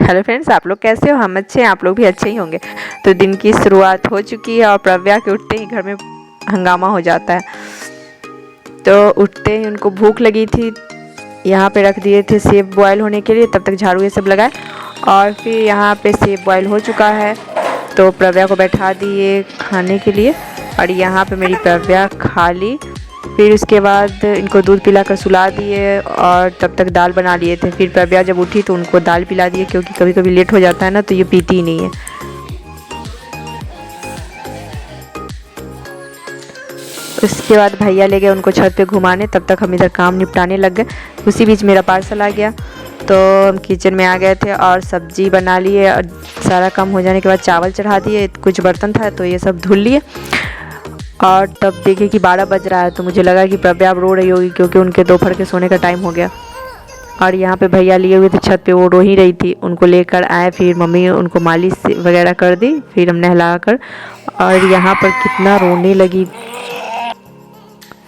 Hello friends, आप लोग कैसे हो? हम अच्छे हैं, आप लोग भी अच्छे ही होंगे। तो दिन की शुरुआत हो चुकी है और प्रव्या के उठते ही घर में हंगामा हो जाता है। तो उठते ही उनको भूख लगी थी, यहाँ पे रख दिए थे सेब बॉयल होने के लिए। तब तक झाड़ू ये सब लगाए और फिर यहाँ पे सेब बॉयल हो चुका है तो प्रव्या को बैठा दिए खाने के लिए और यहाँ पे मेरी प्रव्या खा ली। फिर उसके बाद इनको दूध पिलाकर सुला दिए और तब तक दाल बना लिए थे। फिर प्रव्या जब उठी तो उनको दाल पिला दिए, क्योंकि कभी कभी लेट हो जाता है ना, तो ये पीती ही नहीं है। उसके बाद भैया ले गए उनको छत पे घुमाने, तब तक हम इधर काम निपटाने लग गए। उसी बीच मेरा पार्सल आ गया तो हम किचन में आ गए थे और सब्जी बना लिए और सारा काम हो जाने के बाद चावल चढ़ा दिए। कुछ बर्तन था तो ये सब धुल लिए और तब देखे कि 12 बज रहा है। तो मुझे लगा कि प्रव्या अब रो रही होगी, क्योंकि उनके दोपहर के सोने का टाइम हो गया। और यहाँ पे भैया लिए हुए थे छत पे, वो रो ही रही थी। उनको लेकर आए, फिर मम्मी उनको मालिश वगैरह कर दी, फिर हमने नहलाकर और यहाँ पर कितना रोने लगी।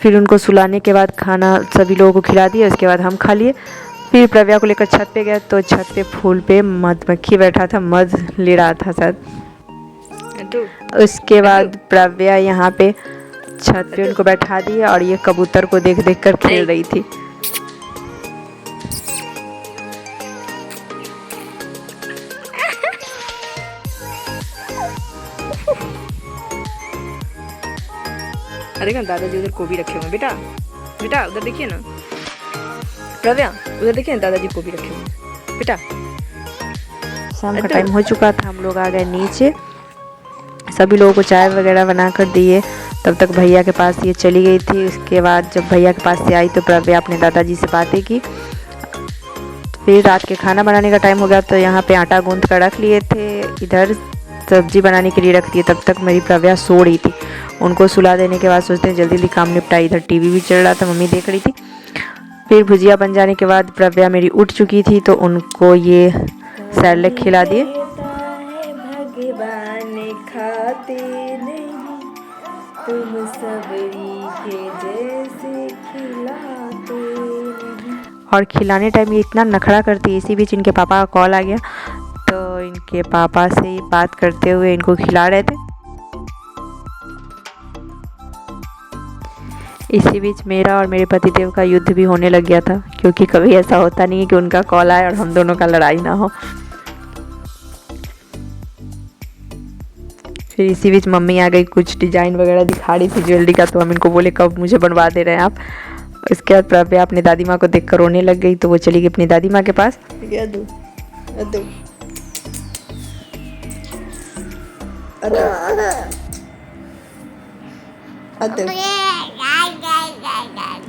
फिर उनको सुलाने के बाद खाना सभी लोगों को खिला दिया। उसके बाद हम खा लिए। फिर प्रव्या को लेकर छत पे गए तो छत पे फूल पे मधुमक्खी बैठा था, मध ले रहा था शायद। उसके बाद प्रव्या यहाँ पे छत पे उनको बैठा दिया और ये कबूतर को देख देख कर खेल रही थी। अरे दादाजी उधर गोभी रखे हुए बेटा, बेटा उधर देखिए ना प्रव्या, उधर देखिए ना दादाजी गोभी रखे हुए बेटा। शाम का टाइम हो चुका था, हम लोग आ गए नीचे। सभी लोगों को चाय वगैरह बना कर दिए। तब तक भैया के पास ये चली गई थी। उसके बाद जब भैया के पास से आई तो प्रव्या अपने दादाजी से बातें की। फिर रात के खाना बनाने का टाइम हो गया तो यहाँ पे आटा गूंथ कर रख लिए थे, इधर सब्जी बनाने के लिए रख दिए। तब तक मेरी प्रव्या सो रही थी। उनको सुला देने के बाद सोचते हैं जल्दी जल्दी काम निपटाई। इधर टीवी भी चल रहा था, मम्मी देख रही थी। फिर भुजिया बन जाने के बाद प्रव्या मेरी उठ चुकी थी तो उनको ये सैलेड खिला दिए। और खिलाने टाइम ये इतना नखरा करती है। इसी बीच इनके पापा का कॉल आ गया तो इनके पापा से बात करते हुए इनको खिला रहे थे। इसी बीच मेरा और मेरे पतिदेव का युद्ध भी होने लग गया था, क्योंकि कभी ऐसा होता नहीं है कि उनका कॉल आए और हम दोनों का लड़ाई ना हो। फिर इसी बीच मम्मी आ गई, कुछ डिजाइन वगैरह दिखा रही थी ज्वेलरी का, तो हम इनको बोले कब मुझे बनवा दे रहे हैं आप। इसके बाद प्रव्या अपनी दादी माँ को देखकर रोने लग गई तो वो चली गई अपनी दादी माँ के पास।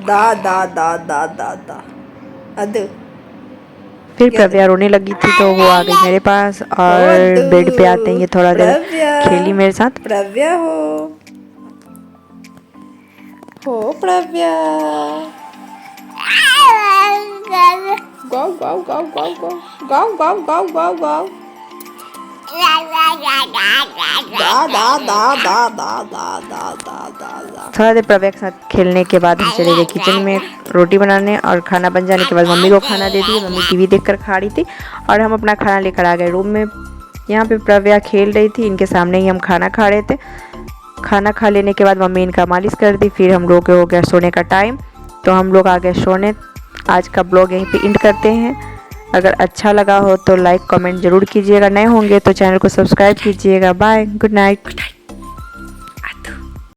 दा दा दा दा दा दा अदु। फिर प्रव्या रोने लगी थी तो वो आ गई मेरे पास और बेड पे आते ही ये थोड़ा देर खेली मेरे साथ। प्रव्या हो प्रव्या, गाओ गाओ गाओ गाओ गाओ गाओ गाओ गाओ गाओ। थोड़ा देर प्रव्या के साथ खेलने के बाद हम चले गए किचन में रोटी बनाने और खाना बन जाने के बाद मम्मी को खाना दे दिया। मम्मी टीवी देखकर खा रही थी और हम अपना खाना लेकर आ गए रूम में। यहाँ पे प्रव्या खेल रही थी, इनके सामने ही हम खाना खा रहे थे। खाना खा लेने के बाद मम्मी इनका मालिश कर दी। फिर हम लोग हो गया सोने का टाइम तो हम लोग आ गए सोने। आज का ब्लॉग यहीं पे एंड करते हैं। अगर अच्छा लगा हो तो लाइक कमेंट ज़रूर कीजिएगा। नए होंगे तो चैनल को सब्सक्राइब कीजिएगा। Bye, good night.